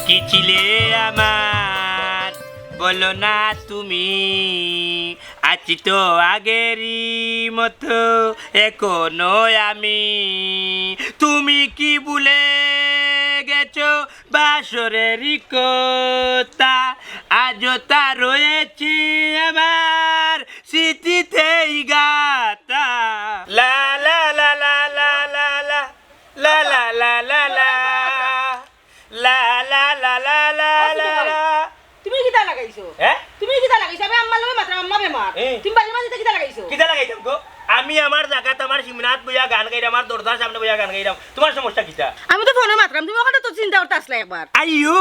কি ছিলে আমার বলো না তুমি আছি তো আগেরই মতো এখনো আমি তুমি কি ভুলে গেছো বাসরেরই কথা আজও তা রয়েছে আমার স্মৃতিতেই গাতা লা লা লা লা লা লা লা লা লা লা লা লা লা লা লা লা লা লা লা তুমি কিটা লাগাইছো হ্যাঁ তুমি কিটা লাগাইছো আমি আম্মা লগে মাত্র আম্মা বেমার তুমি বাড়ির মাঝে কিটা লাগাইছো কিটা লাগাইতাম গো আমি আমার জায়গাতে আমার সিমনাথ বইয়া গান গাইরাম আমার দরজার সামনে বইয়া গান গাইরাম তোমার সমস্যা কিটা আমি তো ফোনে মাত্রাম তুমি ওখানে তো চিন্তা করতে আসলে একবার আইয়ো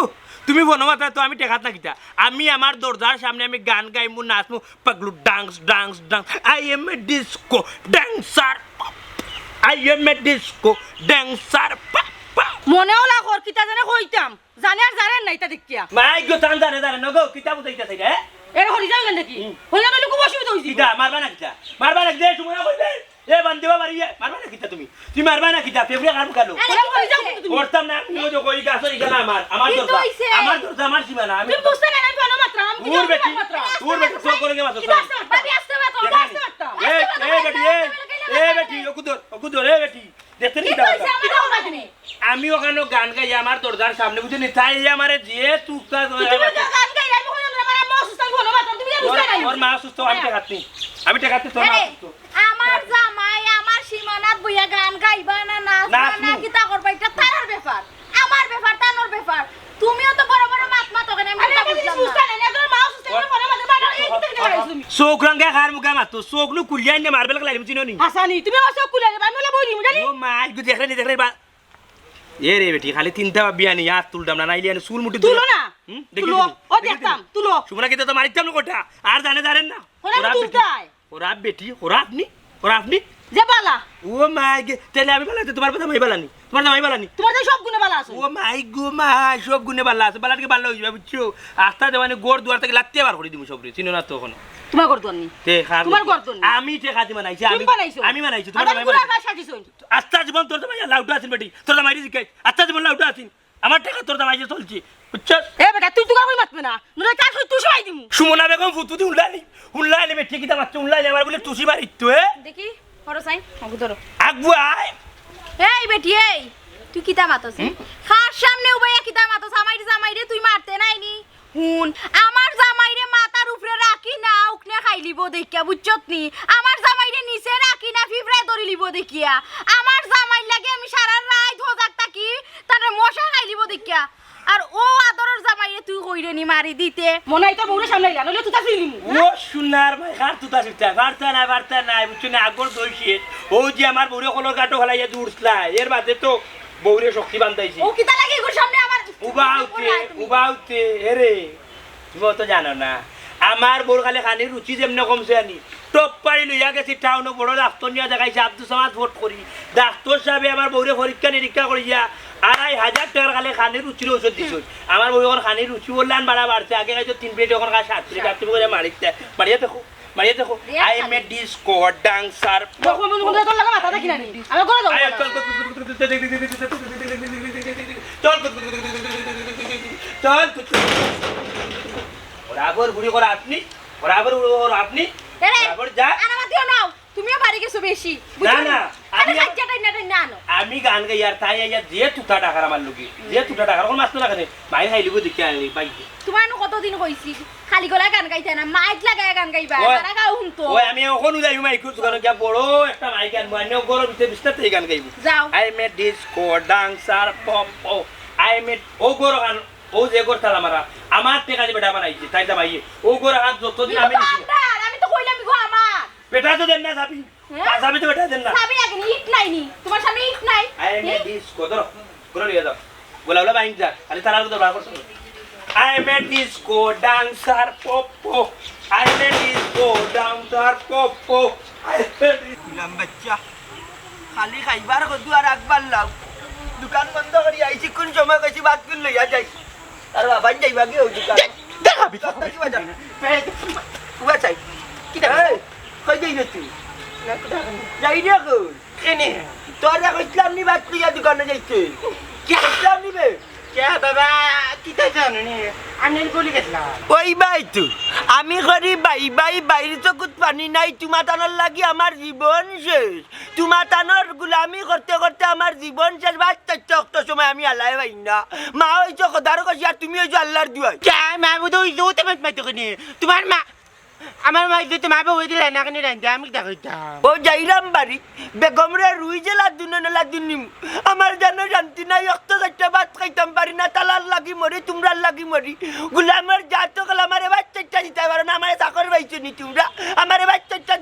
তুমি বনো মাত্রা তো আমি টেকাত না কিটা আমি আমার দরজার সামনে আমি গান গাইমু নাচমু পাগলু dance dance dance I am a disco dancer I am a disco dancer মনেও লাগর কিটা জানে কইতাম জানে আর জানেন না এটা দেখিয়া মাই গো তান জানে জানে নগো কিতা বুঝাইতাছে রে এর হরি যাও কেন দেখি হরি যাও লোক অসুবিধা হইছে কিটা মারবা না কিটা মারবা না দে তুমি কইবে এ বান্দিবা মারিয়ে মারবা না কিটা তুমি মারবা না কিটা ফেব্রুয়ারি কাম কালো হরি যাও তুমি করতাম না আমি ওই কই গাছ হই গেল আমার দরজা আমার সীমানা আমি তুমি বুঝতে না আমি ফোনে মাত্রাম তোর বেটি সব করে গেছে ভাবি আসতে মাত্র আসতে মাত্র এ বেটি ওকুদর এ বেটি দেখতে নি আমি ওখানে গান গাই আমার দরজার সামনে বুঝে নি তাই আমারে যে তুকা গান গাই আমি হইল না আমার আম্মা অসুস্থ ফোনে মাত্রাম তুমি বুঝতে না ওর মা সুস্থ আমি টেকাতে তোর মা সুস্থ আমার জামাই আমার সীমানাত বইয়া গান গাইবা না নাচবা না কিতা করবা এটা তার ব্যাপার আমার ব্যাপার তানোর ব্যাপার তুমিও তো বড় বড় মাত ওখানে আমি আমি বুঝতে না তোর মা অসুস্থ ফোনে মাত্র বাড়ি এই কিটা লাগাইছো তুমি চোখ রঙে খার মুখা মাতো চোখ নু কুলিয়াই নে মারবেল লাগলাম চিনো নি হাসানি তুমি অসুখ কুলে যাবে আমি বই দিমু জানি ও মাই গো দেখলে বা এ রে বেটি খালি তিনটা বিয়ানি হাত তুলতাম না নাইলে চুল মুটি তুলো না তুলো ও দেখতাম তুলো সুমনা কিতা তো মারিতাম না কোটা আর জানেন না ওরা তুলতাই ওরা বেটি ওরা আপনি যে বালা ও মাই গে তাহলে আমি বালাতে তোমার কথা মাই বালানি তোমার নাম মাই বালানি তোমার তো সব গুণে বালা আছে ও মাই গো মা সব গুনে বালা আছে বালাকে বালা হইবা বুঝছো আস্তা দেওয়ানে গোড় দুয়ার থেকে লাত্তি আবার করে দিমু সবরে চিনো না তো এখন তোমার গর্দন নি তে খার তোমার গর্দন আমি তে খাতি বানাইছি আমি বানাইছি তোমার আমার মাই পুরা বানাইছি ভাষা দিছুন আস্তা জীবন তোর তো মাইয়া লাউটা আছিস বেটি তোর তো মাইরি জিকাই আস্তা জীবন লাউটা আছিস আমার টাকা তোর তো মাইছে চলছি বুঝছো এ বেটা তুই তো কই মাতবে না নলে কাজ তুই সবাই দিমু সুমনা বেগম ফুতুতি উল্লানি বেটি কিটা মারতে উল্লানি আমার বলে তুসি মারি তো দেখি হরো সাই আগু ধরো আগুয়াই এই বেটি এই তুই কিতা মাতছ খার সামনে উবাইয়া কিতা মাতছ জামাইরে তুই মারতে নাইনি হুন আমার জামাইরে মাথার উপরে রাখি না উকনে খাই লিব দেখিয়া বুঝছত নি আমার জামাইরে নিচে রাখি না ফিফরে ধরি লিব দেখিয়া আমার জামাই লাগে আমি সারা রাত হোজাক থাকি তারে মশা খাই লিব দেখিয়া আর ও আদরের জামাইরে তুই কইরে নি মারি দিতে মনাই তো বউরে সামনে নলে তুই তা ফিলিমু ও সুনার ভাই কার তুতা সিটা বার্তা নাই বুঝছো না আগর দইছে ও যে আমার বউরে কলর কাটো ফলাইয়া দূরছলা এর বাদে তো বউরে শক্তি বান্ধাইছি ও কিতা লাগে এগুর সামনে আমার উবাউতে এরে তুমি তো জানো না আমার বউর খালি খানির রুচি যেমন কমছে আনি টপ পাড়ি লইয়া গেছি টাউনে বড় ডাক্তার নিয়ে দেখাইছে আব্দুল সামাদ ভোট করি ডাক্তার সাহেবে আমার বউরে পরীক্ষা নিরীক্ষা করিয়া ২৫০০ টাকার খালি খানির রুচির ওষুধ দিছ আমার বউ এখন খানির রুচি বললেন বাড়া বাড়ছে আগে খাইছো 3 প্লেট এখন খাই 7 প্লেট আপনি বলে মারিয়ে দেখো I am a disco dancer তোর লাগা মাথা দেখি না আমি করে দাও চল বরাবর বুড়ি করে আপনি বরাবর আপনি বরাবর যা আনামা দিও নাও তুমিও বাড়ি গেছো বেশি না আনো আমি গান গাই আর তাই আইয়া যে তুটা টাকার আমার লগে যে তুটা টাকার কোন মাছ লাগানে মাই খাইলিব দেখি আনলি বাই তোমার নু কতদিন কইছি খালি গলা গান গাইতে না মাইক লাগায় গান গাইবা মারা গাও হুনতো ওই আমি এখন যাই মাইক দোকানে গিয়া বড় একটা মাইক আনবো আনিও গরম ভিতরে বিস্তার থেকে গান গাইব যাও I am a disco dancer pop I am a ও গরো গান ও যে করতাল আমার টাকা দিয়ে বেটা বানাইছে তাই দা ভাই ও গরো হাত যতদিন আমি আমি তো কইলাম গো আমার বেটা তো দেন না যাবি যাবি তো বেটা দেন না যাবি আগে ইট নাইনি তোমার সামনে ইট নাই আই এম এ ডিস্কো ধরো গরো নিয়ে দাও গোলাউলা বাইন যা খালি তার আগে তো বার করছ I am a disco dancer pop I am a disco dancer pop দিলাম বাচ্চা খালি খাইবার কদু আর আকবার লাও দোকান বন্ধ করি আইছি কোন সময় কইছি বাদ কোন লইয়া যাই আর বাবা যাইবা কি ওই দোকান দেখাবি তো কি বাজার কুয়া চাই কি দেখ কই যাই তুই না কোথা যাই রে কো এনে তোরা কইলাম নি বাদ লইয়া দোকানে যাইতে কি কইলাম নিবে কে বাবা কিতা জানো নি আমি বলি গেছিলাম ওই বাই তো আমি করি বাইরে চকুত পানি নাই তোমার টানোর লাগি আমার জীবন শেষ তোমার টানোর গুলামি করতে করতে আমার জীবন শেষ বাচ্চা চক্ত সময় আমি আল্লাহ ভাই না মা হইছো খোদার কাছে আর তুমি হইছো আল্লাহর দুয়াই মা বুঝো ওইতে মাইতো কেনে তোমার মা আমার মা যদি মা বই দিলে না কেন রান্ধে আমি দেখাইতাম ও যাইরাম বাড়ি বেগমরে রুই যে লাদুন নিম আমার জানো শান্তি নাই অক্ত চারটা ভাত খাইতাম পারি না তালার লাগি মরি তোমরার লাগি মরি গুলামের জাত গেল আমার বাচ্চাটা দিতে পারো না আমার চাকর পাইছো নি তোমরা আমার বাচ্চাটা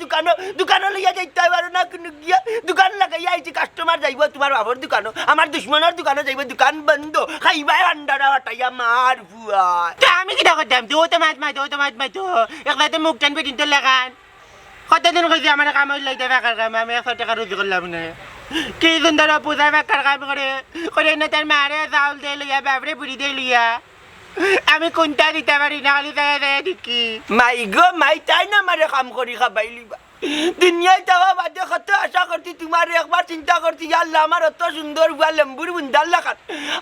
দোকানো লইয়া যাইতে পারো না কোনো গিয়া দোকান লাগাইয়া আইছি কাস্টমার যাইব তোমার বাবার দোকানো আমার দুশ্মনের দোকানো যাইব দোকান বন্ধ খাইবাই ভান্ডারা হটাইয়া মার ভুয়া আমি কি দেখাইতাম তো মাইতো একলাতে মুখ টানবে কিন্তু লাগান কতদিন কইছি আমার কাম লাইতে বেকার কাম আমি 100 টাকা রুজি করলাম না কি সুন্দর পূজা বেকার কাম করে না তার মারে চাউল দিয়ে লইয়া বাবরে বুড়ি দিয়ে লইয়া আমি কোনটা দিতে পারি না খালি দেখি মাই গো মাই তাই না মারে কাম করি খাবাই লিবা দুনিয়ায় যাওয়া বাদে কত আশা করছি তোমার একবার চিন্তা করছি আল্লাহ আমার অত সুন্দর বুয়া লেম্বুর বুন্দার লাখান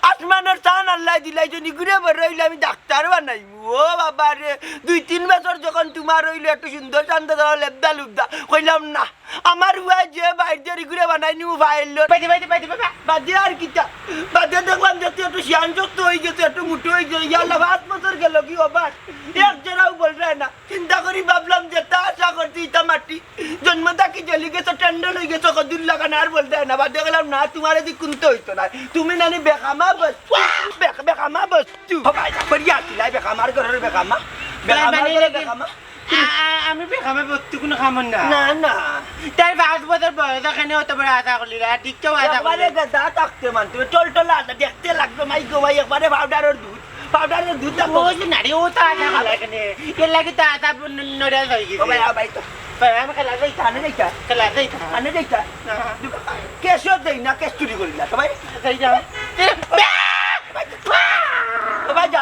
আসমানের চান আল্লাহ দিলাই যদি ঘুরে বের রইলে আমি ডাক্তার বানাই ও বাবা রে 2-3 বছর যখন তোমার রইলে একটু সুন্দর শান্ত ধরো লেবদা লুবদা কইলাম না আমার বুয়া যে বাইরে ঘুরে বানাই নিউ ফাইল বাদে আর কিতা বাদে দেখলাম যে একটু শিয়ানযুক্ত হয়ে গেছে একটু মুঠো হয়ে গেছে আল্লাহ 5 বছর গেল কি অবাক এক জনাও বলছে না চিন্তা করি ভাবলাম যে তা আশা করছি ইটা মাটি জন্মটা কি চলি গেছো টেন্ডল হয়ে গেছো কদুর লাগানো আর বলতে না বাদে গেলাম না তোমার এদিক কুনতে হইতো না তুমি নানি বেকামা বস্তু করিয়া আসিলাই বেকামার ঘরের বেকামা আমি বেকামা বস্তু কোনো খামন না না না তাই 5 বছর বয়স এখানে অত বড় আশা করলি আর দিকটাও আশা করলি একবারে গদা থাকতে মান তুমি টলটলা আশা দেখতে লাগবে মাই গো ভাই একবারে পাউডারের দুধ ওই যে নারী ও তো আশা করলে এখানে এর লাগে তো আশা নড়ে হয়ে গেছে ভাই তো আমি খেলা যাইতা আনে যাইতা কেশও দেই না কেশ চুরি করি না সবাই যাই যাও সবাই যা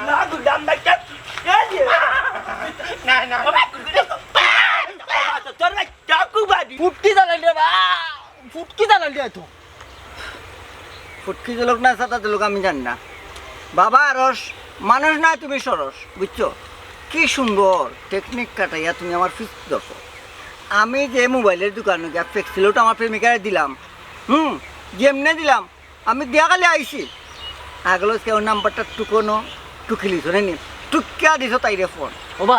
না গুদাম ডাক্তার না তোর না চাকু বাড়ি ফুটকি জ্বালাইলে বা ফুটকি জ্বালাইলে তো ফুটকি জ্বলক না সাদা জ্বলক আমি জানি না বাবা রস মানুষ না তুমি সরস বুঝছো কি সুন্দর টেকনিক কাটাইয়া তুমি আমার ফিস দেখো আমি যে মোবাইলের দোকানে গিয়ে ফেক্সিলোটা আমার প্রেমিকারে দিলাম যেমনে দিলাম আমি দিয়া কালে আইছি আগলো কেউ নাম্বারটা টুকোনো টুকিলিছ নি টুকিয়া দিছ তাইরে ফোন ওবা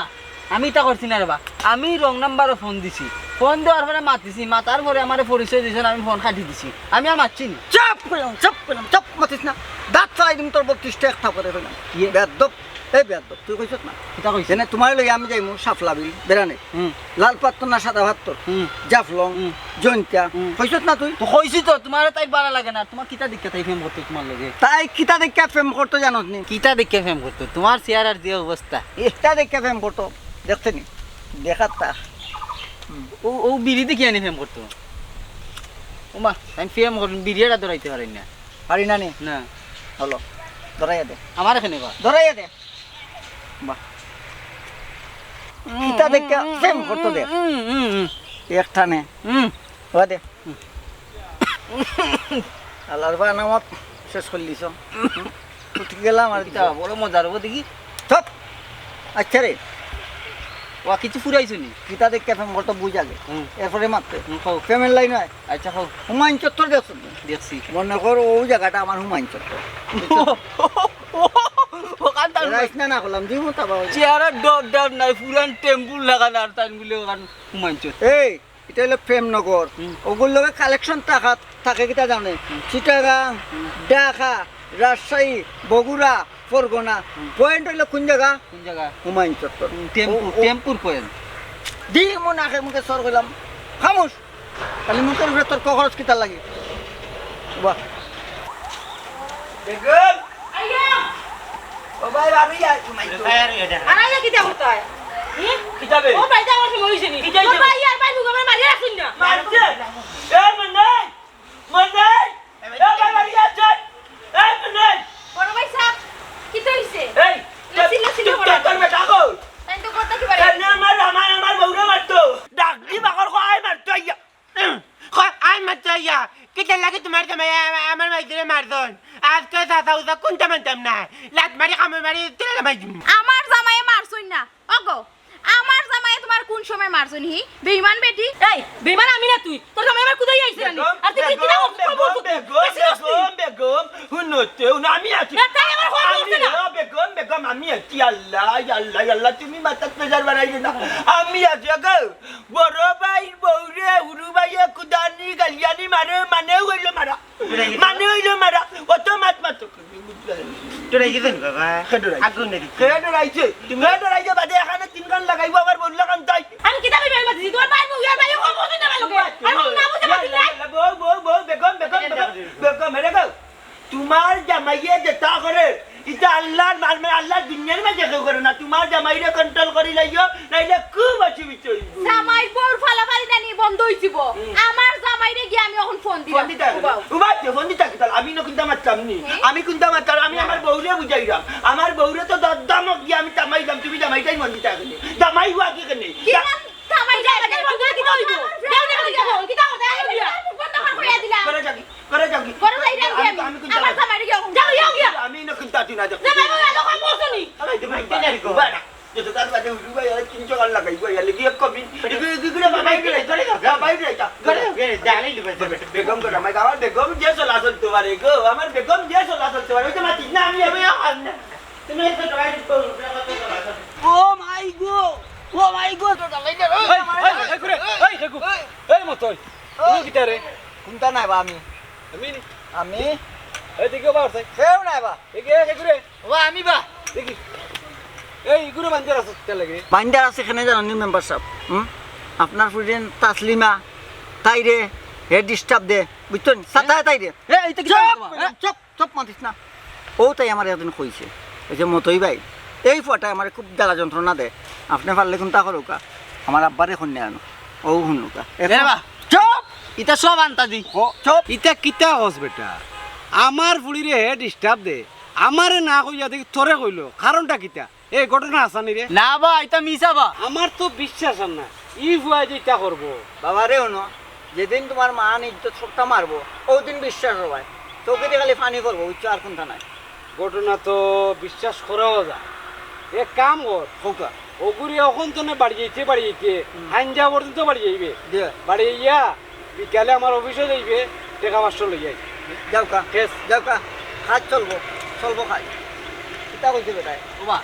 আমি তা করছি না রে বা আমি রং নাম্বারে ফোন দিছি ফোন দেওয়ার পরে মাতিছি মাতার পরে আমার পরিচয় দিয়েছেন আমি ফোন কাটি দিছি আমি আর মাতছি নি চাপ মাতিস না দাঁত চালাই দিম তোর 32টা একটা করে ফেলাম বেদব এই বেদব তুই কইছ না কিতা কইছ এনে তোমার লই আমি যাইমু সাফলা বিল বেরানে লাল পাত্তর না সাদা পাত্তর জাফলং জয়ন্তিয়া কইছ না তুই তো কইছি তো তোমার তাই ভালো লাগে না তোমার কিতা দেখতে তাই ফেম করতে তোমার লগে তাই কিতা দেখে প্রেম করতে জানোস নি কিতা দেখতে ফেম করতে তোমার চেয়ার আর যে অবস্থা এটা দেখে প্রেম করতো দেখতে নি দেখাত তা ও বিড়ি দেখি আনি ফেম করতো ওমা আমি ফেম করুন বিড়িটা ধরাইতে পারি না পারি না নি না হলো ধরাইয়া দে আমার এখানে বা ধরাইয়া দে বাহ কিতা দেখে প্রেম করতো দে একটা নে হওয়া দে আল্লাহর নামত শেষ করলিস উঠে গেলাম আর কিতা বড় মজার হবো দেখি সব আচ্ছা রে ও কিছু ফুরাইছো নি কিতা দেখে প্রেম করতো বুঝ আগে এরপরে মাত্র খাও প্রেমের লাইন হয় আচ্ছা খাও হুমায়ুন চত্বর দেখছো দেখছি মনে করো ওই জায়গাটা আমার হুমায়ুন চত্বর না করলাম দিব তাবা চেয়ারে ডট ডট নাই পুরান টেম্পুল লাগানো আর তাই বলে ঘুমাইছো এই এটা হলো প্রেমনগর ওগুলোর লগে কালেকশন থাকে কিটা জানে চিটাগাং ঢাকা রাজশাহী বগুড়া ফরগনা পয়েন্ট হইলো কোন জায়গা হুমায়ুন চত্বর টেম্পুর পয়েন্ট দি মন আখে মুখে সর গেলাম খামোশ খালি মুখের উপরে তোর খরচ কিতা লাগে বাহ দেখুন ও ভাই ভাবি আর তুমি তো আনাইয়া কিতা করতায় কিতাবে ও ভাই যাওয়ার সময় হইছে নি ও ভাই আর ভাই মুগো মারি রাখুন না মারছে এ মনাই এ ভাই ভাবি আছে এ মনাই বড় ভাই সাহেব কিতা হইছে এই লসি তোর বেটা গো তাই তো কথা কি পারে কেন আমার বউরে মারতো ডাক দি বাকর কয় মারতো আইয়া আই মাত্র ইয়া কিতা লাগে তোমার জামাই আমার মাইরে মারতো মারছন আজকে চাচা উচা কোনটা মানতাম না লাত মারি কামে মারি তেলে মাই দিম আমার জামাইয়ে মারছই না ওগো আমার জামাইয়ে তোমার কোন সময় মারছনি হি বেঈমান বেটি এই বেমান আমি না তুই তোর জামাই আমার কুদাই আইছে না আর তুই কি না বেগম হুনতে আমি আছি বেগম আমি আছি আল্লাহ আল্লাহ আল্লাহ তুমি মাথা প্রেসার বানাইছো না আমি আছি গো বড় ভাই বউরে উরু ভাইয়ে কুদানি গালিয়ানি মানে হইলো মারা অত মাত তোরা কি জানি বাবা আগুন নেই ডরাইছে বাদে এখানে 3 গান লাগাইবো আবার বললা কান তাই আমি কি দাবি বেমান দিছি তোর ভাই মুইয়া ভাই ও বুঝি না লোকে আমি না বুঝতে পারি না বেগম মেরে গো তোমার জামাইয়ে যেটা করে এটা আল্লাহর মাল মানে আল্লাহ দুনিয়ার মাঝে কেউ করে না তোমার জামাইরে কন্ট্রোল করি লাইও নাইলে খুব অসুবিধা হইব জামাই বউর ফালাফালি জানি বন্ধ হইছিব আমার জামাইরে গিয়ে আমি এখন ফোন দিলাম ফোন দিতা কি আমি না কিন্তু আমার চামনি আমি কিন্তু আমার আমি আমার বউরে বুঝাইলাম আমার বউরে তো দরদামক গিয়ে আমি জামাইলাম তুমি জামাইটাই মন দিতা কেন জামাই হুয়া কি কেন জামাই যায় না কি হইব দেও না কি দাও দিয়া বন্ধ করে দিলাম করে যাবি করে যাইরাম আমি আমার জামাইরে গিয়ে আমি না কিন্তু আতি না জামাই বলে লোক বসনি আমি তুমি কেন গো যেটা তার বাদে উড়ুবা আর 300 গান লাগাইবো আর লাগি এক কবি এগুলো বাবাই গেলে চলে যা বাইরে যাইতা করে জানি লিবে বেগম করে আমার গাওয়ার বেগম যে চলাচল তোমার গো আমার বেগম যে চলাচল তোমার ওইটা মাতি না আমি তুমি এত ট্রাই করো ও মাই গো তো লাইটা এই করে এই দেখো এই মতই তুমি কিটারে কোনটা নাই বা আমি এই দিকে বাড় তাই সেও নাই বা এই করে ও আমি বা দেখি এই গুরু বান্দার আছে তেল লাগে বাইন্ডার আছে এখানে জানেন মেম্বারশিপ আপনার ফ্রেন্ড তাসলিমা তাইরে হে ডিস্টার্ব দে বুঝছেন সাতায় তাইরে এই তো কি চপ মাতিস না ও তাই আমার এতদিন কইছে এই যে মতই ভাই এই ফটায় আমার খুব জ্বালা যন্ত্রণা দে আপনি পারলে কোনটা করুকা আমার আব্বারে শুনে আনো ও শুনুকা এবা চুপ ইটা সব আনতা দি চুপ ইটা কিতা হস বেটা আমার ফুলিরে ডিস্টার্ব দে আমারে না কইয়া দেখি তোরে কইলো কারণটা কিতা এই ঘটনা আসানি রে না বা এটা মিছা বা আমার তো বিশ্বাস আর না ই ফুয়া যেটা করবো বাবা রে শুনো যেদিন তোমার মা নিজ ছোট্টা মারবো ওই দিন বিশ্বাস হবাই তোকে দিয়ে খালি পানি করবো উচ্চ আর কোনটা নাই ঘটনা তো বিশ্বাস করাও যায় এক কাম কর হোকা ওগুরি এখন তো না বাড়ি যাইতে হাঞ্জা পর্যন্ত বাড়ি যাইবে দিয়ে বাড়ি ইয়া বিকালে আমার অফিসে যাইবে টাকা 500 লই যাই যাওকা যাওকা খাজ চলবো খাই কিতা কইছে বেটাই বাবা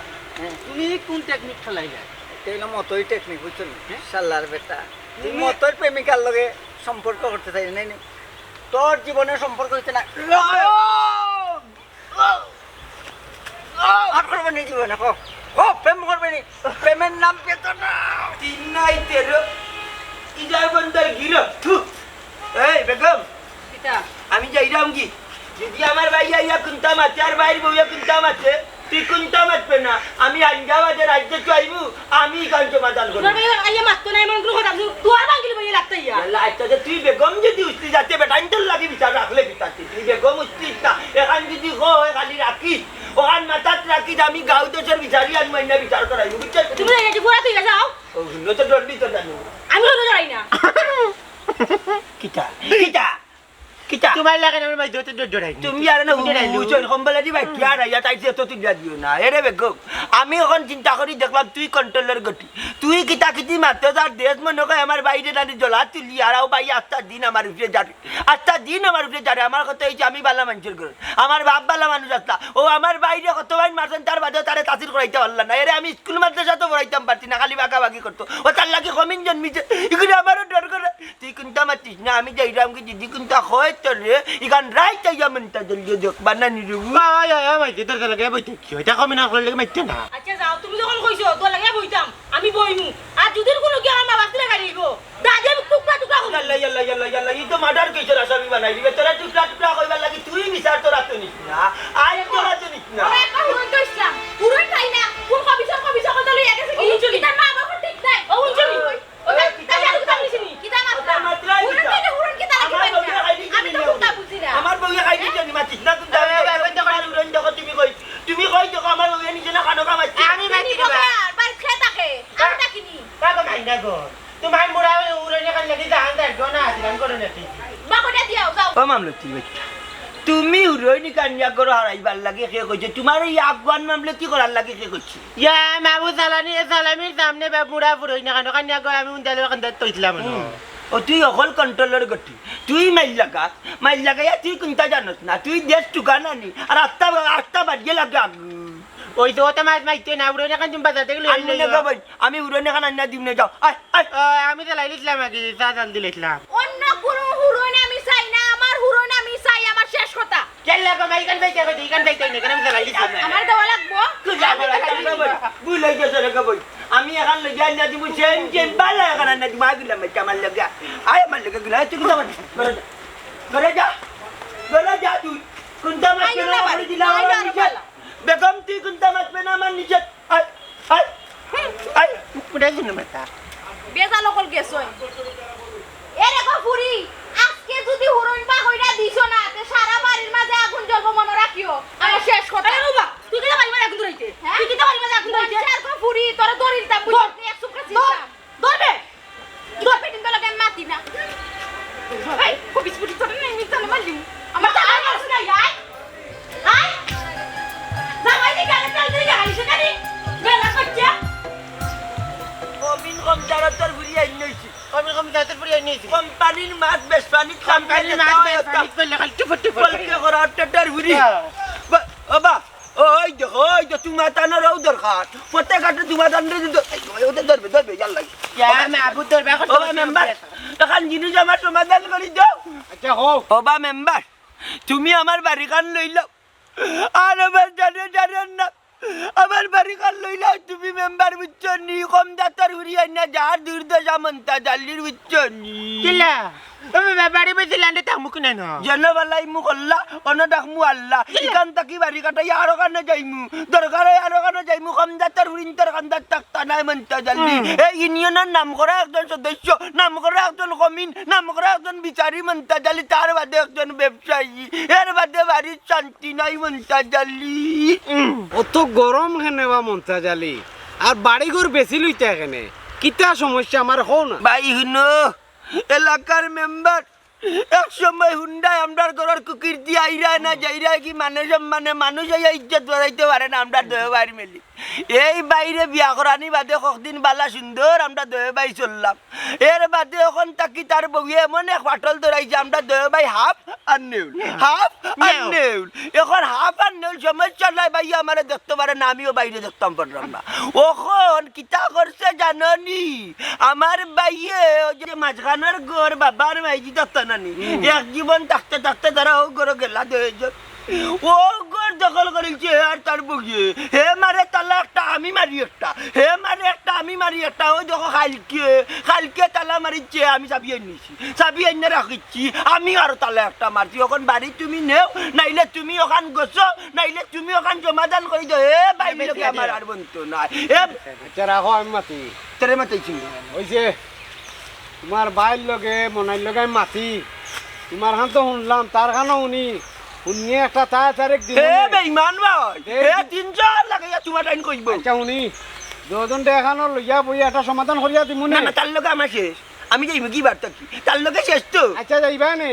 তুমি কোন টেকনিক খেলাই যায় তেল মতই টেকনিক বুঝছেন শালার বেটা তুই মতই প্রেমিকার লগে সম্পর্ক করতে চাই নাই তোর জীবনের সম্পর্ক হইতে না আর করবে নি জীবনে ও প্রেম করবে নি প্রেমের নাম পেত না 3 নাই 13 ইজার বন্দর গিরো এই বেগম কিটা আমি যাইরাম কি যদি আমার ভাই আইয়া কুন্তা মাছে আর ভাইয়ের বউয়া কুন্তা মাছে তুই কুন্তা মাতবে না আমি আঞ্জাবাদের রাজ্যে চাইবো আমি গান সমাধান করবো তোর ভাই আইয়া মারতো না এমন কোনো কথা তোর বাঙ্গিল ভাই লাগতাইয়া আচ্ছা তুই বেগম যদি উঠতে যাচ্ছে বেটা আইন্তর লাগি বিচার রাখলে বিচারছি তুই বেগম উঠতিস না এখান যদি হয় খালি রাখিস ওখান মাথাত রাখিস আমি গাঁও দেশের বিচারি আজ মাইনা বিচার করাইবো বুঝছিস তুমি এই পুরা তুই যাও ও তো ডরবি তো জানো আমি হলো যাই না কিটা তোমার লাগে না ভাই দতে ডরাই তুমি আর না উজোর কম্বলাদি ভাই কি আর ইয়া তাই যে তো তুই দিও না এরে বেগম আমি এখন চিন্তা করি দেখলাম তুই কন্ট্রোলার গতি তুই কিতা কিতি মাত্র তার দেশ মনে করে আমার বাইরে টানি জ্বলা তুলি আরাও ভাই আস্তা দিন আমার উপরে যাবে আস্তা দিন আমার উপরে যাবে আমার কথা হয়েছে আমি বালা মানুষের ঘর আমার বাপ বালা মানুষ আসতা ও আমার বাইরে কত ভাই মারছেন তার বাদে তারে তাসির করাইতে পারলাম না এরে আমি স্কুল মাদ্রাসা তো পড়াইতাম পারছি না খালি বাঁকাবাকি করতো ও তার লাগে কমিন জন্মিছে এগুলো আমারও ডর করে তুই কোনটা মারছিস না আমি যাইরাম কি দিদি কোনটা হয় তোর রে ইগান রাইট আইয়া মনটা জলদি দেখ বানানি রে আয় আয় ভাই তোর লাগে বইতে কি এটা কমে না করলে মাইতে না আচ্ছা যাও তুমি যখন কইছো তোর লাগে বইতাম আমি বইমু আর যদি কোনো কি আমার মা বাসলে গাড়িবো দাদি আমি টুকরা টুকরা কই আল্লাহ ই তো মার্ডার কেসের আসামি বানাই দিবে তোরা টুকরা কইবার লাগি তুই বিচার তোরা তো নিস না আই তোরা তো নিস না ওরে একটা হুন তো ইসলাম পুরোই তাই না কোন কবিসর কথা লই গেছে কি তার মা বাবা ঠিক নাই ও হুনচলি ওটা কিতা জানি কিতা নিছিনি কিতা মাত্রা হুরন কিতা আমি তো কোনটা বুঝি না আমার বউয়ে খাই দিছে নি মাতিস না তুমি কই দেখো আমার বউয়ে নিছে না খানো কামাইছে আমি মাটি বকে আর বাড়ি খেয়ে থাকে আমি ডাকিনি কাকো খাই না গো তোমার মোড়া উড়ে কান লাগি জাহান দা গনা আদিরান করে নাকি বাকটা দিও যাও ও মামলতি বাচ্চা তুমি হুরইনি কান্যা করো হারাইবার লাগে কে কইছে তোমার এই আফগান মামলা কি করার লাগে কে কইছে ইয়া মাবু সালামির সামনে বুড়া বুড়ই না কেন কান্যা করে আমি উন্দালে কান্দাত তৈছিলাম ও তুই অকল কন্ট্রোলের গতি তুই মাইল লাগাইয়া তুই কোনটা জানোস না তুই দেশ টুকান আনি আর আটটা বাজিয়ে লাগা ওই তো ওটা মাছ মাইতে না বুড়ই না কান তুমি বাজার থেকে আমি উড়নে খান আন্না দিম না যাও আমি তো লাইলিছিলাম আগে চা জাল দিলাম অন্য কোনো হুরোইন আমি চাই না, আমার হুরোইন আমি চাই, আমার শেষ কথা। কেন লাগো মাইকান বাইতে কই ইকান বাইতে না কেন আমি লাইলিছিলাম আমার দেওয়া লাগবো। বুঝলাই গেছে রে কই আমি এখন লাগি আন্না দিমু চেন বালা এখন আন্না দিমু আগিলা মে কামাল লাগা আয় আমার লাগা গলা তুই না ঘরে যা তুই কোনটা মাছ কেন বাড়ি দিলাম বেগম তুই কোনটা মাছ পেনা আমার নিচে আয় পুরাই দিন মাতা বেজা লোকল গেছই এ দেখো ফুরি, আজকে যদি হুরোইন বা হইরা দিছো না তে সারা বাড়ির মাঝে আগুন জ্বলবো মনে রাখিও, আমার শেষ কথা। আরে বাবা তুই কি বাড়ি মাঝে আগুন ধরাইতে তুই কি বাড়ি মাঝে আগুন ধরাইতে আর কো ফুরি তোরে দরিলতাম বুঝছিস, এক সুকরা চিন্তা ধরবে তোর পেটিন তো লাগে মাটি না ভাই কবিস ফুরি তোরে নাই মিছালে মারলি আমার তো আর আছে না আয় আয় জামাই দি গালে চল দি গালি শুনানি বেলা করছে কমিন কম জারাতর ঘুরি আইনইছি আমি যাতে পুরি নিয়েছি কোম্পানির মাছ বেশপানি কোম্পানি মাছ বেশি করলে খালি টুপটি বলকে করা অট্টাটার ঘুরি বাবা ওই দেখো তুমি তানোর দরকার প্রত্যেক কাটে তুমি তানোর ওটা ধরবে ইয়াল্লা ইয়া মাবু তোর ব্যাগ ও মেম্বার এখন জিনিস আমার সমাধান করে দাও আচ্ছা হো ওবা মেম্বার তুমি আমার বাড়ি কান লইলাও আর আমার জানেন না আমার বাড়ি কান লইলাও তুমি মেম্বার বুঝছো নি কম দাতার ঘুরিয়ে না যার দুর্দশা মন্তা জাল্লির বুঝছো নি কিলা তুমি বাড়ি বেশি ল্যান্ডে থাকমু কিনা না জনবালাই মু কল্লা অন্য ডাকমু আল্লাহ ইকান তাকি বাড়ি কাটাই আরো কানে যাইমু দরকারে আরো কানে যাইমু কম দাতার ঘুরিন তোর কান্দার তাকতা নাই মন্তা জাল্লি এই ইউনিয়নের নাম করা একজন সদস্য, নাম করা একজন কমিন, নাম করা একজন বিচারি মন্তা জাল্লি, তার বাদে একজন ব্যবসায়ী, এর বাদে বাড়ির শান্তি নাই মন্তা জাল্লি অত গরম কেনে বা মন্তাজ আলী আর বাড়িঘর বেশি লইতে এখানে কিতা সমস্যা আমার হো না ভাই হুনো এলাকার মেম্বার এক সময় হুন্ডাই আমরার ঘরের কুকির দিয়ে আইরা না যাইরা কি মানুষ এই ইজ্জত বাড়াইতে পারে না আমরা দয়ে বাড়ি মেলি এই বাইরে বিয়া করানি বাদে কতদিন বালা সুন্দর আমরা দয়ে বাই চললাম এর বাদে এখন তাকি তার বউয়ে এমন এক পাটল ধরাইছে আমরা দয়ে বাই হাফ আর নেউল এখন হাফ আর নেউল সমস্যা নাই ভাই আমার দেখতে পারে না আমিও বাইরে দেখতাম পারলাম না ওখন কিতা করছে জাননি আমার বাইয়ে ওই যে মাঝখানের ঘর বাবার মাইজি দেখতাম নানি এক জীবন থাকতে থাকতে তারা ও ঘরে গেলা দয়ে ও ঘর দখল করেছে আর তার বউয়ে হে মারে তালা একটা আমি মারি একটা হে মারে একটা আমি মারি একটা ওই দেখো খালকে তালা মারিছে আমি চাবি এনে রাখিছি আমি আরো তালা একটা মারছি ওখান বাড়ি তুমি নেও নাইলে তুমি ওখান গোছো নাইলে তুমি ওখান জমাদান করে দাও হে বাইরে লোকে আমার আর বন্ধু নাই আচ্ছা রাখো আমি মাতি তোরে মাতাইছি ওই যে তোমার বাইর লগে মনাইর লগে আমি মাতি তোমার খান তো শুনলাম তার খানও শুনি শুনিয়ে একটা তাড়াতাড়ি দিন হে বেঈমান ভাই হে 300 লাগাইয়া তোমার টাইম কইব আচ্ছা শুনি দুজন দেখানো লইয়া বইয়া একটা সমাধান করিয়া দিমু না না তার লগে আমার শেষ আমি যাইব কি বার্তা কি তার লগে শেষ তো আচ্ছা যাইবা নে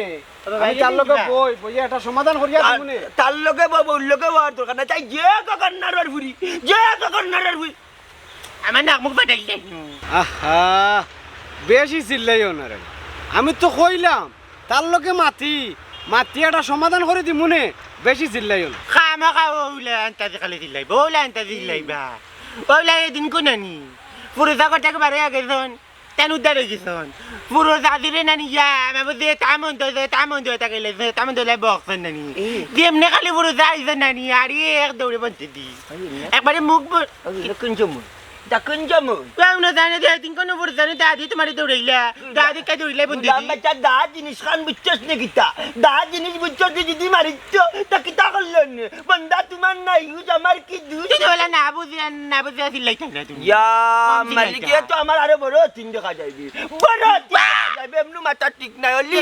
আমি তার লগে বইয়া একটা সমাধান করিয়া দিমু নে তার লগে বউর লগে হওয়ার দরকার না তাই যে ককন্নার ফুরি আমার নাক মুখ ফাটাই দে আহা বেশি চিল্লাইও না রে আমি তো কইলাম তার লগে মাতি একটা সমাধান করে দিমু নে বেশি চিল্লাইও না খামা ওইলা আন্তাজি খালি দিলাইবা ওইলা আন্তাজি দিলাইবা ওইলা এদিন কোনানি পুরুষা কটাকে বারে আগে শোন তেন উদ্ধার হয়ে গেছন পুরুষা দিলে নানি যা আমি বলছি তামন দে তাকাইলে তামন দে বকছেন নানি যেমনি খালি পুরুষা আইছেন নানি আর এক দৌড়ে বলছে দি একবারে মুখ দা জিনিস খান বুঝছস নে কিতা দা জিনিস বুঝছস যদি মারিচ্ছ তা কিতা করলেন বন্দা তোমার নাই ইউজ আমার কি দুই না বুঝি আসিলাই না তুমি ইয়া মালিকে তো আমার আরে বড় তিন দেখা যাইবি বড় যাইবে এমনি মাথা ঠিক নাই হলি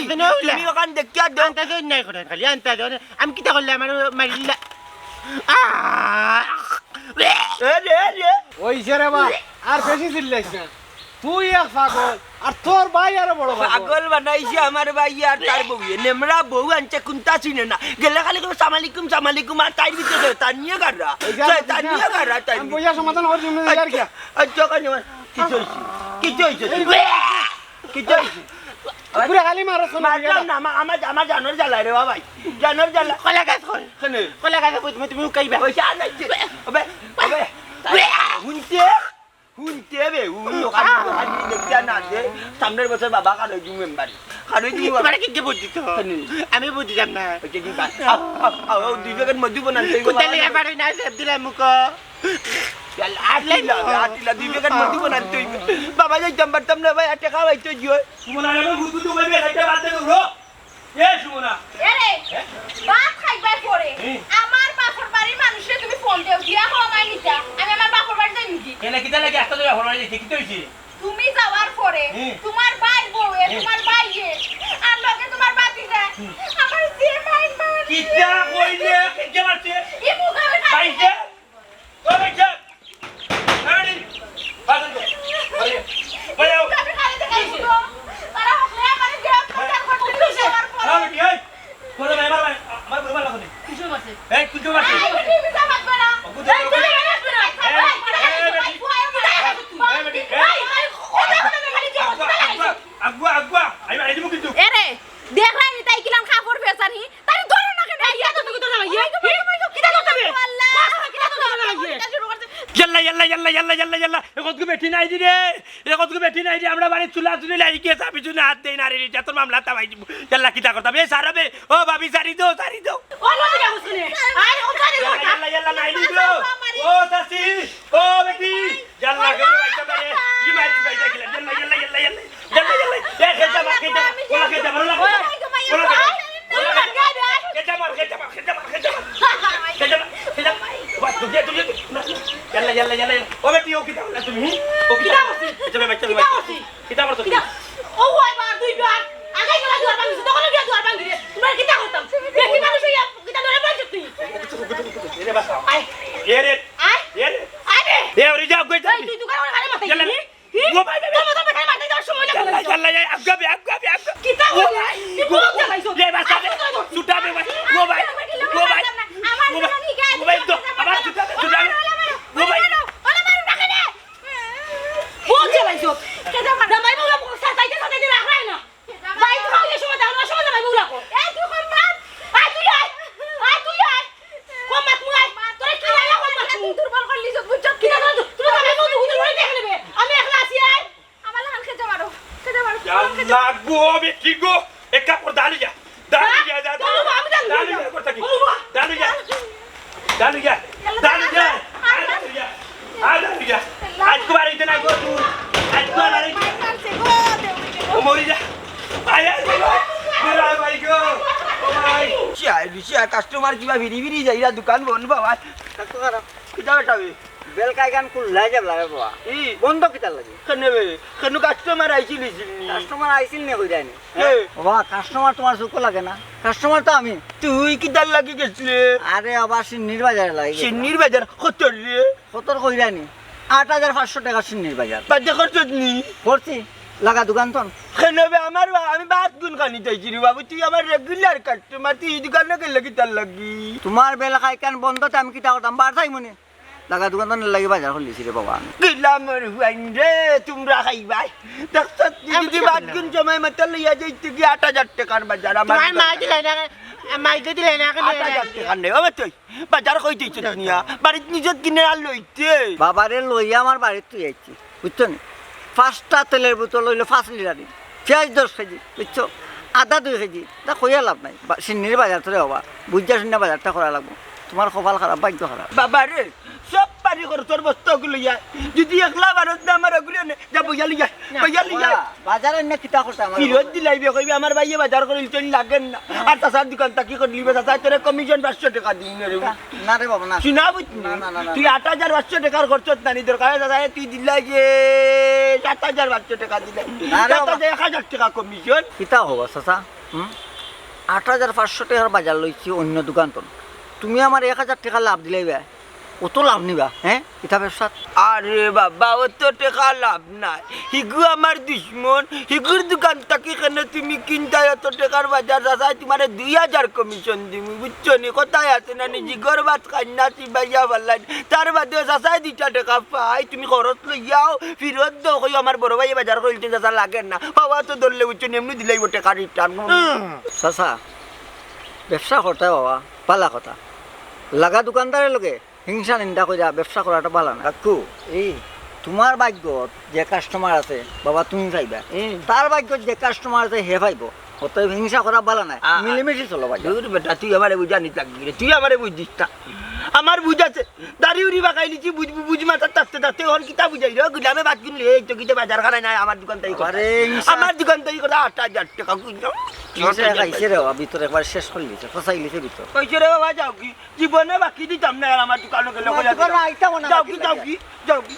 তুমি ওখান দেখিয়া দেন আন্তা দেন নাই করেন খালি আন্তা দেন আমি কিতা করলে আমার মারিলা ওই যে রে বা আর বেশি চিল্লাইছ না তুই এক পাগল আর তোর ভাই আরো বড় পাগল পাগল বানাইছে আমার ভাই আর তার বউ নেমরা বউ আনছে কোনটা চিনে না গেলে খালি করে সামালিকুম আর তার ভিতরে তার নিয়ে গাড়া তার নিয়ে গাড়া তার আমি বইয়া সমাধান করছি আর কি আচ্ছা কেন কিছু হইছে পুরো খালি মারছ না আমার জানোর জ্বালা রে ভাই জানোর জ্বালা কলা গাছ কলা গাছ তুমি কাইবা পয়সা আনাইছে ওবে হুনতে বে ওখানে দেখতে না যে সামনের বছর বাবা কারো জুম মেম্বার কারো জুম মানে কি বুঝছি তো আমি বুঝলাম না ওকে কি বাত দুই প্যাকেট মধু বানাতে কোথায় লে পারে না আব্দুল মুক আটলা দুই প্যাকেট মধু বানাতে বাবা যাইতাম পারতাম না ভাই আটে খাওয়াইতো জিও সুমনা রে গুদু তো বলবে খাইতে বাদে রো এ সুমনা এরে ভাত খাইবার পরে আমার বাপর বাড়ির মানুষে তুমি ফোন দেও দিয়া হমাই নিতা আমি আমার বাপর বাড়ি যাই নাকি কেন কিতা লাগে একটা জায়গা হলো না কি হইছে তুমি যাওয়ার পরে তোমার ভাই বউয়ে তোমার ভাইয়ে আর লগে তোমার বাতিজা আমার যে মাইন মার কিতা কইলে কে মারছে ই মুখাবে বাইছে ও বাইছে আরে বাদল বলে আমি খালি দেখাইছি তারা হকলে আমারে যে প্রচার করতে যাওয়ার পরে আরে কি হই কোন আমার বলবা লাগনি কিছু মারছে এই কিছু মারছে তুমি যা ভাগবে না এই তুমি আসবে না এরে দেখলাই নি তাই কিলাম কাপড় ফেসানি তাই ধরে না কেন ইয়া তো তুমি তো না ইয়া কিটা করতে আল্লাহ কিটা তো না ইয়াল্লা একত কো বেটি নাই দিরে একত কো বেটি নাই দি আমরা বাড়ি চুলা চুলি লাগি কে চাবি চুনা হাত দেই না রে এটা তোর মামলা তাবাই দিব ইয়াল্লা কিটা করতা বে সারাবে ও ভাবি সারি দাও ও লতি যা বসনে আই ও সারি দাও ইয়াল্লা নাই দিও ও সাসি ও বেটি ইয়াল্লা কে বাইটা বারে কি মাই তুই দেখিলা ইয়াল্লা এ খেতা ওলা খেতা ভালো লাগো ওলা খেতা মার ইয়াল্লা ও বেটি ও কিটা বললা তুমি ও কিটা বলছি কিটা বলছি ও ওই বার দুই বার আগে গেলা দুয়ার ভাঙিস তখন গিয়া দুয়ার ভাঙি রে তোমার কিটা করতাম বেশি মানুষ হইয়া কিটা ধরে পাইছ তুই এরে বাসা আই এরে আরে এ ওরে যাও কই তুই দোকান ওর খালি মাথায় ইয়াল্লা ও ভাই তোর মত খালি মাথায় যাওয়ার সময় লাগবে ইয়াল্লা আগাবে কিটা বলে তুই বল দেখাইছ লে বাসা ছুটাবে ভাই ও ভাই আমার জানি গায় ও ভাই তো আবার ছুটাবে ও ভাই ওলা মারু না কেন বল দেখাইছ কেদা মার জামাই বউলা সাইতে রাখলাই না ভাই তো খাইলে সময় দাও না সময় জামাই বউলা কো এই তুই কোন মাত আয় তুই কোন মাত মুই তোরে কি লাগা কোন মাত তুই দুর্বল করলি সব বুঝছ কি না তুমি জামাই বউ হুদুর করে দেখে নেবে আমি একলা আছি আয় আমার লাল খেতে মারো ইয়াল্লা গো বেটি গো এক কাপড় দালি যা আজ को बारी इतना गो तू आज को बारी ओ मोरी जा आया मेरा भाई गो ओ भाई রিসা কাস্টমার কিবা ভিড়ি যাইরা দোকান বন্ধ বাবা কিটা বেটাবে বেল কাইগান কুল্লাই যাব লাগে বাবা ই বন্ধ কিতা লাগে কেনেবে কেন কাস্টমার আইছিল কাস্টমার আইছিল নে কই যায়নি এ বাবা কাস্টমার তোমার চোখ লাগে না কাস্টমার তো আমি তুই কিটার লাগি গেছলে আরে আবার সিন্নির বাজারে লাগে সিন্নির বাজার কত রে কতর কই যায়নি ৮৫০০ টাকা সিন্নির বাজার বাজে খরচ নি করছি লাগা দোকান তো কেনেবে আমার আমি বাত গুন খানি চাইছি রে বাবু তুই আমার রেগুলার কাস্টমার তুই দোকানে গেলে কিটার লাগি তোমার বেলা কাইকান বন্ধতে আমি কিতা করতাম বার থাই মনে লাগা দোকান তো লাগি বাজার খুলিছি রে বাবা আমি গিলামর হুয়াইন রে তোমরা খাইবাই দেখছ যদি বাত গুন জমাই মত লইয়া যাইতে কি ৮০০০ টাকার বাজার আমার মাইকে দিলে না ৮০০০ টাকা নেই ও তুই বাজার কই দিছ দুনিয়া বাড়িতে নিজত কিনে আর লইতে বাবারে লইয়া আমার বাড়িতে তুই আইছি বুঝছো নি ৫টা তেলের বোতল লইলো ৫ লিটার পেঁয়াজ 10 কেজি বুঝছো আদা 2 কেজি তা কইয়া লাভ নাই সিন্নির বাজার তোরে হবা বুঝা শুনে বাজারটা করা লাগবো তোমার কপাল খারাপ ভাগ্য খারাপ বাবা রে সব পারি কর তোর বস্তাগুলো ইয়া যদি একলা বারত না আমার ওগুলো নে যা বইয়া লিয়া বাজারে না কিতা করতাম ফিরত দিলাইবে কইবে আমার ভাইয়ে বাজার করিল তুই লাগেন না আর তাসার দোকান তাকি করে লিবে তাসার তোরে কমিশন 500 টাকা দিন রে না রে বাবা না শুনা বুঝ না। তুই 8500 টাকার খরচত নানি দরকার দাদা তুই দিলাই যে 7500 টাকা দিলাই না রে বাবা। 1000 টাকা কমিশন কিতা হবা চাচা ৮৫০০ টাকার বাজার লইছি অন্য দোকান তো তুমি আমার ১০০০ টাকা লাভ দিলাইবে অত লাভ নিবা হ্যাঁ এটা ব্যবসা আরে বাবা অত টাকা লাভ নাই হিগু আমার দুশ্মন হিগুর দোকান থাকি কেন তুমি কিনতাই অত টাকার বাজার চাচাই তোমার 2000 কমিশন দিমু বুঝছো নি কোথায় আছে না জিগর ভাত খান্না চিবাইয়া পারলাই তার বাদেও চাচাই 2 টাকা পাই তুমি খরচ লইয়াও ফিরত দাও কই আমার বড় ভাই বাজার কইতে চাচা লাগে না বাবা তো ধরলে বুঝছো নি এমনি দিলাই টাকা রিটার্ন চাচা ব্যবসা করতে বাবা পালা কথা লাগা দোকানদারের লগে হিংসা নিন্দা করে ব্যবসা করাটা ভালো না কাকু এই তোমার ভাগ্যত যে কাস্টমার আছে বাবা তুমি পাইবা তার ভাগ্যত যে কাস্টমার আছে হে পাইব অতএব হিংসা করা ভালো না মিলেমিশে চলো ভাই বেটা তুই আমারে বুঝানি লাগবি রে তুই আমারে বুঝিস না আমার বুঝাছে দাড়ি উড়ি বাকাই লিছি বুঝ মাথা তাতে তাতে ওর কিতা বুঝাই রে গুলামে বাদ কিনলে এই তো কিতে বাজার খানায় নাই আমার দোকান তাই করে আমার দোকান তাই করে 8000 টাকা কিনছো খাইছে রে ভিতরে একবার শেষ করে লিছে ফসাই লিছে ভিতর কইছে রে বাবা যাও কি জীবনে বাকি দিতাম না আমার দোকানে গেলে যাও কি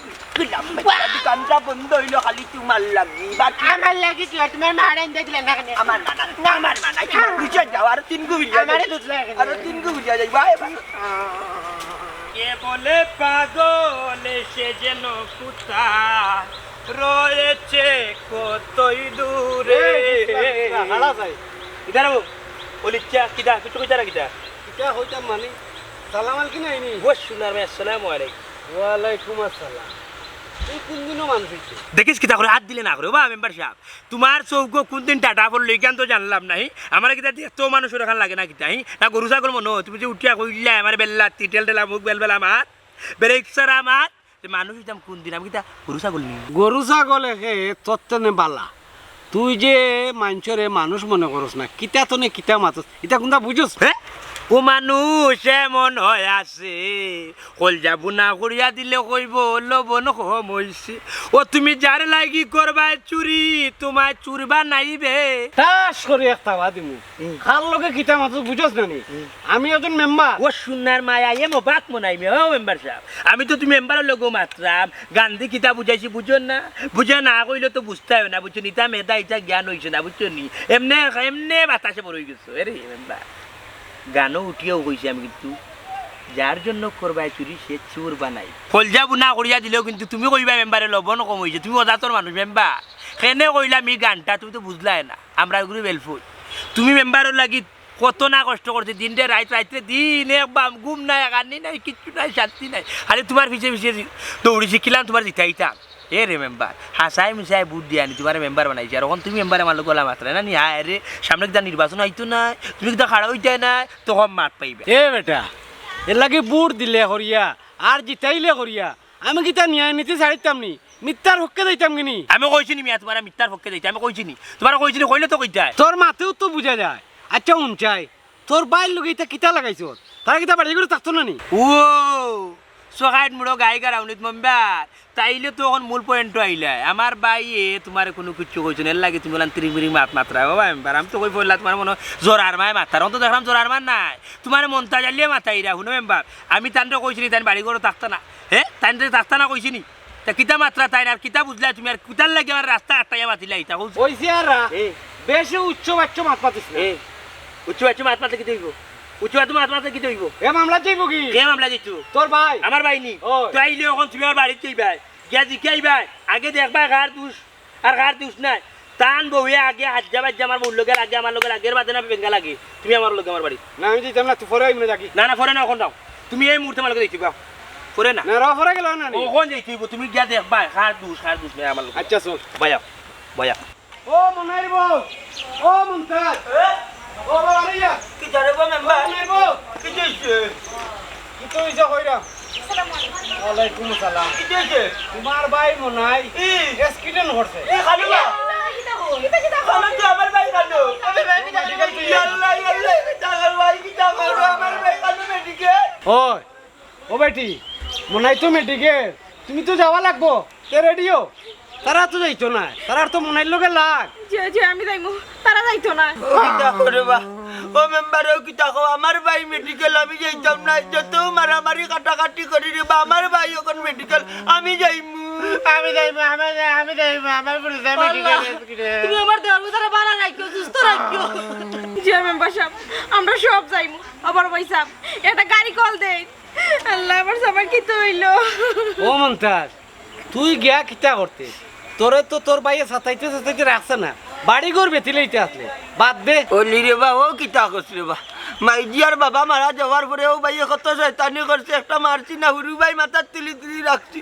দোকানটা বন্ধ হইলো খালি তোমার লাগি বাকি আমার লাগি কি তোমার মারাইন দেখলে না কেন আমার না আমার না বুঝে যাও আর 3 গু বুঝা আমারে দুধ লাগে আর 3 গু বুঝা যাই ভাই কে বলে পাগল সে যেন কুতা রয়েছে কতই দূরে হালা যায় ইদার বলিচ্ছা কিটা কিছু কইতা কিটা কিতা হইতাম মানে সালাম আলাইকুম আইনি ও শুনার ভাই আসসালামু আলাইকুম ওয়ালাইকুম আসসালাম তুই কোন দিনও মানুষ হইছে দেখিস কিতা করে হাত দিলে না করে বা মেম্বার সাহেব তোমার চৌক কোন দিন টাটা পড়লো কেন তো জানলাম নাই আমার কিতা দেখতো মানুষের ওখান লাগে না কিতা না গরু ছাগল মনে তুমি যে উঠিয়া কইলা আমার বেল্লা তিটেল টেলা মুখ বেলবেলা আমার ব্রেক সারা আমার মানুষ হইতাম কোন দিন আমি কিতা গরু ছাগল নি গরু ছাগলে হে তত্তনে বালা তুই যে মানুষরে মানুষ মনে করস না কিতা তো নে কিতা মাতস এটা কোনটা বুঝস হ্যাঁ ও মানুষ এমন হয় আছে কলজা বুনা করিয়া দিলে কইব লবণ কম হইছে ও তুমি যার লাগি করবা চুরি তোমায় চুরবা নাইবে তাস করে একটা বাদিমু খাল লগে কিতা মাতস বুঝস না নি আমি একজন মেম্বার ও সুনার মায়া এ মো বাক মনাইবে ও মেম্বার সাহেব আমি তো তুমি মেম্বারের লোক মাত্রাম গান্ধী কিতা বুঝাইছি বুঝন না বুঝা না কইলে তো বুঝতে হবে না বুঝছো ইটা মেধা ইটা জ্ঞান হইছে না বুঝছো নি এমনে এমনে বাতাসে বড় হয়ে গেছো আরে মেম্বার গানও উঠিয়েও কইছি আমি কিন্তু যার জন্য করবাই চুরি সে চোর বানাই কলজা বুনা করিয়া দিলেও কিন্তু তুমি কইবা মেম্বারে লবণ কম হয়েছে তুমি অজাতর মানুষ মেম্বার সেনে কইলাম এই গানটা তুমি তো বুঝলাই না আমরা গুরু বেলফুল তুমি মেম্বারের লাগি কত না কষ্ট করছে দিনটে রাইতে দিন ঘুম নাই গানি নাই কিচ্ছু নাই শান্তি নাই খালি তোমার পিছিয়ে পিছিয়ে দৌড়ি শিখিলাম তোমার জিতাইতাম এ রে মেম্বার হাসাই মিশাই বুট দিয়ে আনি তোমার মেম্বার বানাইছি আর এখন তুমি মেম্বার আমার গলা মাত্রা না নি হায় রে সামনে কিতা নির্বাচন হইতো না তুমি কিতা খাড়া হইতে না তখন মাঠ পাইবে এ বেটা এর লাগে বুট দিলে করিয়া আর জিতাইলে করিয়া আমি কিতা ন্যায় নীতি ছাড়িতাম নি মিথ্যার পক্ষে দিতাম কিনি আমি কইছি নি মিয়া তোমার মিথ্যার পক্ষে দিতে আমি কইছি নি তোমার কইছি নি কইলে তো কইতাই তোর মাতেও তো বুঝা যায় আচ্ছা উনচাই তোর বাইর লগে এটা কিতা লাগাইছ তারা কিতা বাড়ি করে থাকতো না নি ও সহায়ত মুড়ো গায়িকা রাউনিত মেম্বার তাইলে তো এখন মূল পয়েন্ট আইলা আমার বাইয়ে তোমার কোনো কিছু কইছো না লাগে তুমি বলেন তিরিং বিরিং মাত্রা বাবা মেম্বার আমি তো কই বললা তোমার মনে জোরার মায় মাত্রা তো দেখলাম জোরার মান নাই তোমার মনটা জ্বালিয়ে মাথায় রা শুনো মেম্বার আমি তান তো কইছি নি তাই বাড়ি করে থাকতো না হ্যাঁ তাই থাকতো না কইছি নি তা কিতা মাত্রা তাই না আর কিতা বুঝলা তুমি আর কুতার লাগে আমার রাস্তা আটটাইয়া মাতিলা এটা ওইছে আর বেশি উচ্চ বাচ্চ মাত পাতিস না উচ্চ বাচ্চ মাত মাতে কি হইব উচ্চ বাচ্চ মাত মাতে কি হইব এ মামলা যাইব কি কে মামলা দিছো তোর ভাই আমার ভাই নি তো আইলে এখন তুমি আমার বাড়িতে যাইবা গিয়া জিকাইবা আগে দেখবা গার দুষ আর গার দুষ নাই টান বউয়ে আগে হাত যাবা আমার মূল লোকের আগে আমার লোকের আগের বাদে না বেঙ্গা লাগে তুমি আমার লোক আমার বাড়ি না আমি যাইতাম না তুই পরে আইমনে যাকি না না পরে না এখন দাও তুমি এই মুহূর্তে আমার লোকে দেখিবা পরে না না র পরে গেল না ওখন যাইতেইব তুমি গিয়া দেখবা গার দুষ নাই আমার লোক আচ্ছা চল বয়া বয়া ও মনাই বউ ও মন্তাজ ও বাবারিয়া কি জারে গো মেম্বার মনাই বউ কি হইছে কি তো ইসা কইরা ওয়ালাইকুম আসসালাম কি হইছে তোমার ভাই মনাই এক্সিডেন্ট করছে এ খালি না আমার ভাই কানো আমার ভাই কি জানে আল্লাহ আল্লাহ আমার ভাই কি জানো আমার ভাই কানো মেডিকেল ওই ও বেটি মনাই তো মেডিকেল তুমি তো যাওয়া লাগবো তে রেডিও তারা তো যাইতো না তারা তো মনাইর লগে লাগ যে আমি যাইমু তারা যাইতো না কিটা করে বা ও মেম্বারও কিটা কো আমার ভাই মেডিকেল আমি যাইতাম না যত মারামারি কাটাকাটি করি রে বা আমার ভাই এখন মেডিকেল আমি যাইমু আমার পুরো মেডিকেল তুমি আমার দেওয়ার ভিতরে বালা রাখো সুস্থ রাখো যে মেম্বার সাহেব আমরা সব যাইমু আবার ভাই সাহেব একটা গাড়ি কল দেই আল্লাহ আমার সবার কি তো হইলো ও মন্তাজ তুই গিয়া কিতা করতে তোরে তো তোর বাইয়ে সাতাইতে রাখছে না বাড়ি ঘর বেতিলেইতে আসলে বাদ দে ওলি রে বা ও কিতা করছ রে বা মাইজিয়ার বাবা মারা যাওয়ার পরে ও ভাইয়ে কত শয়তানি করছে একটা মারছি না হুরু ভাই মাথার তুলি তুলি রাখছি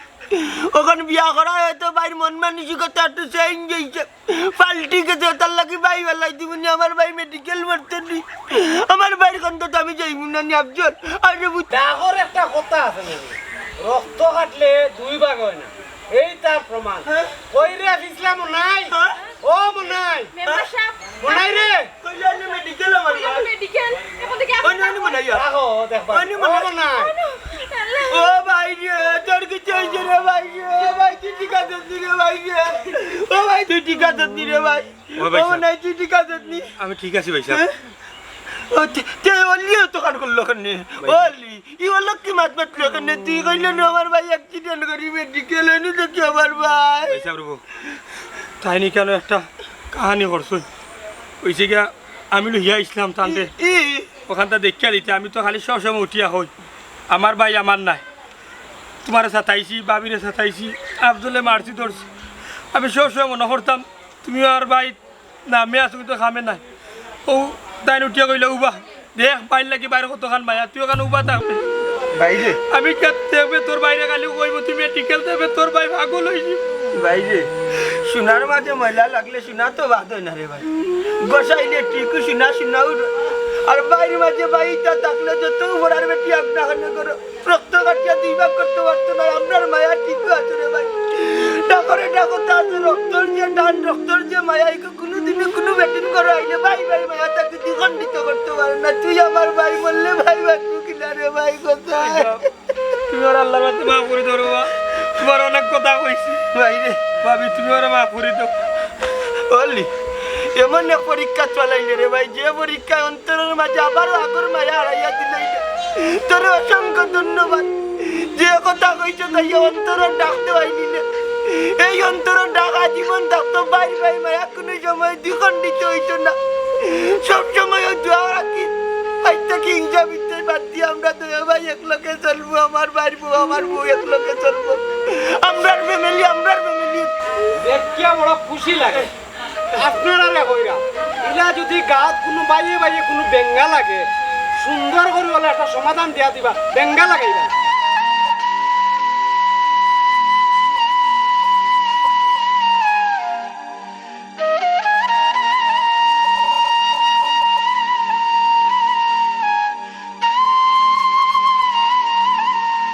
ওখানে বিয়া করা হয়তো ভাইয়ের মন মানসিকতা একটু চেঞ্জ হয়েছে পাল্টি গেছে তার লাগি ভাই বেলাই দিবনি আমার ভাই মেডিকেল মারতে নি আমার ভাইয়ের কন্ত আমি যাইব না নি আফজল আরে ডাগর একটা কথা আছে নাকি রক্ত কাটলে দুই ভাগ হয় না এই তার প্রমাণ কই রে ফিসলা মনাই ও মনাই মেম্বার সাহেব মনাই রে কইলা নি মেডিকেল আমার ভাই মেডিকেল এখন থেকে ওই নানি মনাইয়া রাখো দেখবা ও মনাই ও ভাই রে তোর কি চাইছে রে ভাই রে ভাই তুই টিকা দিস রে ভাই রে ও ভাই তুই টিকা দিস রে ভাই ও নাই তুই টিকা দিস আমি ঠিক আছি ভাই সাহেব ও তে ওলি তো কাট করলো কেন ওলি ই ওলো কি মাত মাতলো কেন তুই কইলে না আমার ভাই অ্যাক্সিডেন্ট করি মেডিকেল এনে তো কি আমার ভাই ভাই সাহেব রবো তাই নি কেন একটা কাহানি করছো ওইছে গিয়া আমি লইয়া ইসলাম টানতে ওখানটা দেখিয়া দিতে আমি তো খালি সবসময় উঠিয়া হই আমার ভাই আমার নাই তোমার সাথাইছি বাবিরে সাথাইছি আফজলে মারছি ধরছি আমি সবসময় মনে করতাম তুমি আর ভাই না মেয়া তুমি তো খামে নাই ও তাই উঠিয়া কইলে উবা দেখ বাইর লাগি বাইরে কতখান মায়া তুই ওখানে উবা থাকবে বাইরে আমি কাঁদতে হবে তোর বাইরে খালি কইব তুই মেডিকেল দেবে তোর ভাই ভাগল হইছি বাইরে সোনার মাঝে ময়লা লাগলে সোনা তো বাদ হয় না রে ভাই গোসাইলে ঠিক সোনা সোনাও আর বাইরের মাঝে বাইটা থাকলে যত বড়ার বেটি আপনাখানে করো রক্ত কাটিয়া দুই ভাগ করতে পারতো না আপনার মায়া ঠিক আছে রে ভাই ডাকরে ডাকো তার রক্তর যে ডান রক্তর যে মায়া একে কোনোদিনও কোনো বেটিন করো আইলে ভাই ভাই মায়া তাকে দ্বিখণ্ডিত করতে পারে না তুই আমার ভাই বললে ভাই বাঁচবো কিনা রে ভাই কোথায় তুমি আর আল্লাহর কাছে মাফ করে দাও রে বাবা তোমার অনেক কথা কইছি বাইরে ভাবি তুমি আর মাফ করে দাও বললি এমন এক পরীক্ষা চলাইলে রে ভাই যে পরীক্ষায় অন্তরের মাঝে আবার আগর মায়া হারাইয়া দিলাই তোর অসংখ্য ধন্যবাদ যে কথা কইছ তাই অন্তরের ডাকতে হয়নি না এই অন্তরের ডাক আজীবন থাকতো ভাই ভাই মায়া কোনো সময় দ্বিখণ্ডিত হইত না সবসময় দোয়া রাখি আইতা কি হিংসা বিদ্বেষ বাদ দিয়ে আমরা তো ভাই এক লোকে চলবো আমার বাড়ি বউ আমার বউ এক লোকে চলবো আমরার ফ্যামিলি দেখিয়া বড় খুশি লাগে আপনারা রে কইরা ইলা যদি গাত কোনো বাইয়ে বাইয়ে কোনো বেঙ্গা লাগে সুন্দর করে বলে একটা সমাধান দিয়া দিবা বেঙ্গা লাগাইবা